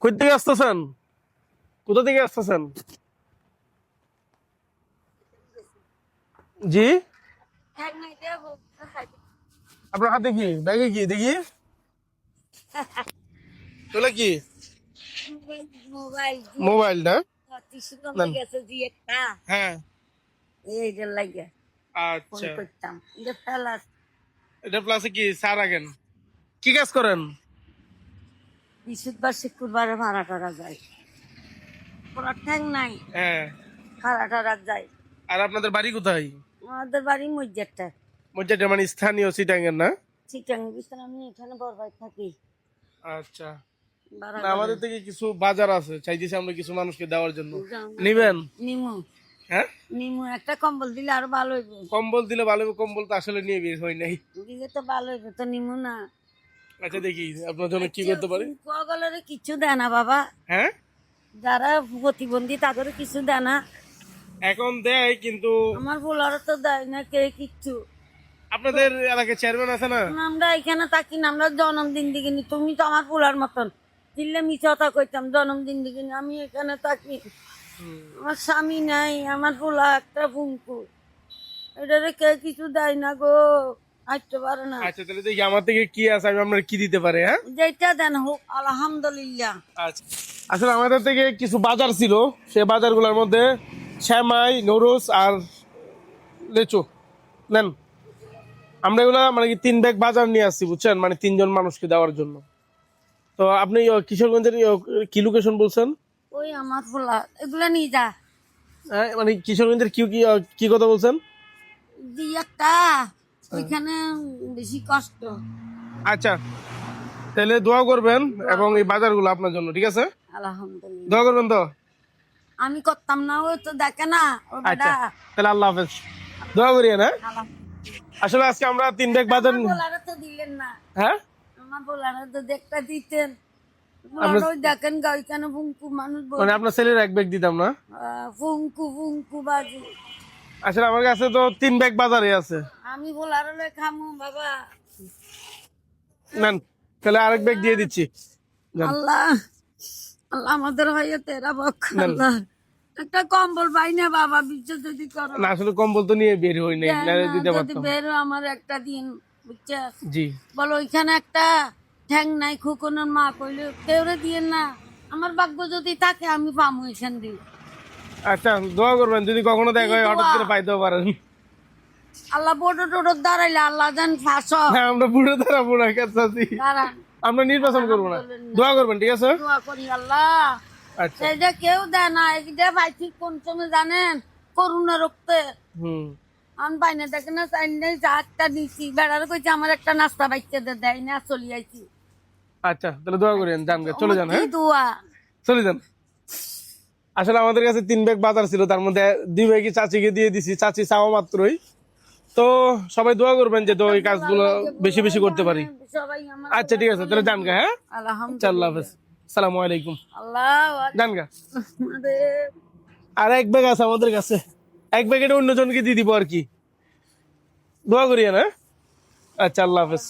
কই থেকে আসতেছেন? কোথা থেকে আসতেছেন? জি, আপনার হাতে কি, ব্যাগে কি দেখি? তোলা কি? মোবাইল মোবাইল না? নেন। গেছে জি একটা হ্ঁ। এইটার লাগে ফোন আচ্ছা, করতাম এটা ফেলা এটা প্লাসে কি চা রাখেন? কি কাজ করেন? বৃহস্পতিবার শুক্রবারে ভাড়া টাড়া যায় কোনো ঠ্যাং নাই হ্যাঁ। ভাড়া টাড়া যায়। আর আপনাদের বাড়ি কোথায়? আমাদের বাড়ি মসজিদটা মজ্জাটা মানে স্থানীয় সিটাঙ্গের না? চিটাং বিস্তান আমি এখানে বরবাদ থাকি আচ্ছা। ভাড়া না, আমাদের থেকে কিছু বাজার আছে, চাইতেছি আমরা কিছু মানুষকে দেওয়ার জন্য। করে নিবেন? নিমু হ্যাঁ। নিমু একটা কম্বল দিলে আরো ভালো হইব কম্বল দিলে ভালো হবে, কম্বল তো আসলে নিয়ে বের হয় নাই। দিলে তো ভালো হইব তো নিমু না আচ্ছা, দেখি আপনার জন্য কি করতে পারি। কুয়াগলের কিছু দেয় না বাবা হ্যাঁ, যারা প্রতিবন্ধী তাদের কিছু দেয় না এখন দেয় কিন্তু আমার বলারও তো দেয় না কে কিচ্ছু আপনাদের এলাকায় চেয়ারম্যান আছে না? আমরা এখানে থাকি না আমরা জন্মদিন দিকিনি তুমি তো আমার পোলার মতন দিল্লে মিছাটা কইতাম জন্মদিন দিকিনি আমি এখানে থাকি আমার স্বামী নাই আমার পোলা একটা ফুঙ্কু এটারে কে কিছু দেয় না গো আসতে পারে না আচ্ছা, তাহলে দেখি আমার থেকে কি আছে, আমি আপনার কি দিতে পারি। হ্যাঁ, যেটা দেন হোক আলহামদুলিল্লাহ। আচ্ছা। আসলে আমাদের থেকে কিছু বাজার ছিল, সেই বাজারগুলোর মধ্যে শ্যামাই, নরুস আর লেচু নেন। আমরা এগুলা মানে কি 3 ব্যাগ বাজার নিয়ে আসছি, বুঝছেন, মানে 3 জন মানুষকে দেওয়ার জন্য। তো আপনি কিশোরগঞ্জের কি লোকেশন বলছেন? ওই আমার পোলা এগুলা নিয়ে যা হ্যাঁ, মানে কিশোরগঞ্জের কি কি কি কথা বলছেন? দি একটা ওইখানে বেশি কষ্ট আচ্ছা, তাহলে দোয়া করবেন এবং এই বাজারগুলো আপনার জন্য, ঠিক আছে? আলহামদুলিল্লাহ দোয়া করবেন তো? আমি করতাম না ওই তো দেখে না ও আচ্ছা, বেটা তাহলে আল্লাহ হাফেজ। দোয়া করিয়ে না। আলহামদুলিল্লাহ। আসলে আজকে আমরা 3 ব্যাগ বাজার। আমার বলারে তো দিলেন না হ্যাঁ, আমার বলারে তো দেখতে দিতেন আমরা ওই দেখেন গা ওইখানে ফুঙ্কু মানুষ মানে আপনার ছেলের 1 ব্যাগ দিতাম না? ফুঙ্কু ফুঙ্কু বাজু আসলে আমার কাছে তো 3 ব্যাগ বাজারে আছে। আমি বলারে খামু বাবা নেন, তাহলে আরেক ব্যাগ দিয়ে দিচ্ছি। নেন। আল্লাহ আল্লাহ আমাদের ভাইয়া তেরা বক নেন। আল্লাহ একটা কম্বল পাই না বাবা বিশ্ব যদি করো না, আসলে কম্বল তো নিয়ে বের হই নাই, দেয় নাহলে না, দিতে যদি পারতাম। বেরো আমার একটা দিন বুঝছে জি, বলো ওইখানে একটা ঠ্যাং নাই খুকুনের মা কইলে কেউরে দিয়ে না আমার ভাগ্য যদি থাকে আমি পামু এখান দিয়ে আচ্ছা, দোয়া করবেন যদি কখনো দেখা হয়, কি হঠাৎ দোয়া? করে পাইতেও পারেন। আল্লাহ বোটো টোটো দাঁড়াইলে আল্লাহ জান ফাঁস হ্যাঁ, আমরা বুড়ো তারা বুড়া কাছে দাঁড়ান আমরা নির্বাচন করবো না। দোয়া করবেন, ঠিক আছে? দোয়া করি আল্লাহ আচ্ছা। এই যে কেউ দেয় না এইটা পাইছি কোন সময় জানেন করুণা রক্তে হুম। আমি পাই না দেখে না চাই নাই যা একটা দিছি বেড়ার কইছে আমার একটা নাস্তা বাইতে দেয় না চলি আইছি আচ্ছা, তাহলে দোয়া করেন, যান গে, চলে যান। কি হ্যাঁ, দোয়া চলে যান। আসলে আমাদের কাছে 3 ব্যাগ বাজার ছিল, তার মধ্যে 2 ব্যাগই চাচিকে দিয়ে দিছি, চাচি চাওয়া মাত্রই। তো সবাই দোয়া করবেন যে তো এই কাজগুলো বেশি বেশি করতে পারি। সবাই আমার আচ্ছা, ঠিক আছে, তাহলে যান গে। হ্যাঁ, আচ্ছা, আল্লাহ আলহামদুলিল্লাহ হাফেজ, আসসালামু আলাইকুম। আল্লাহ যান গে। আমাদের আর 1 ব্যাগ আছে আমাদের কাছে, 1 ব্যাগ এটা অন্যজনকে দিয়ে দিব আর কি। দোয়া করিয়ে না। আচ্ছা, আল্লাহ হাফেজ।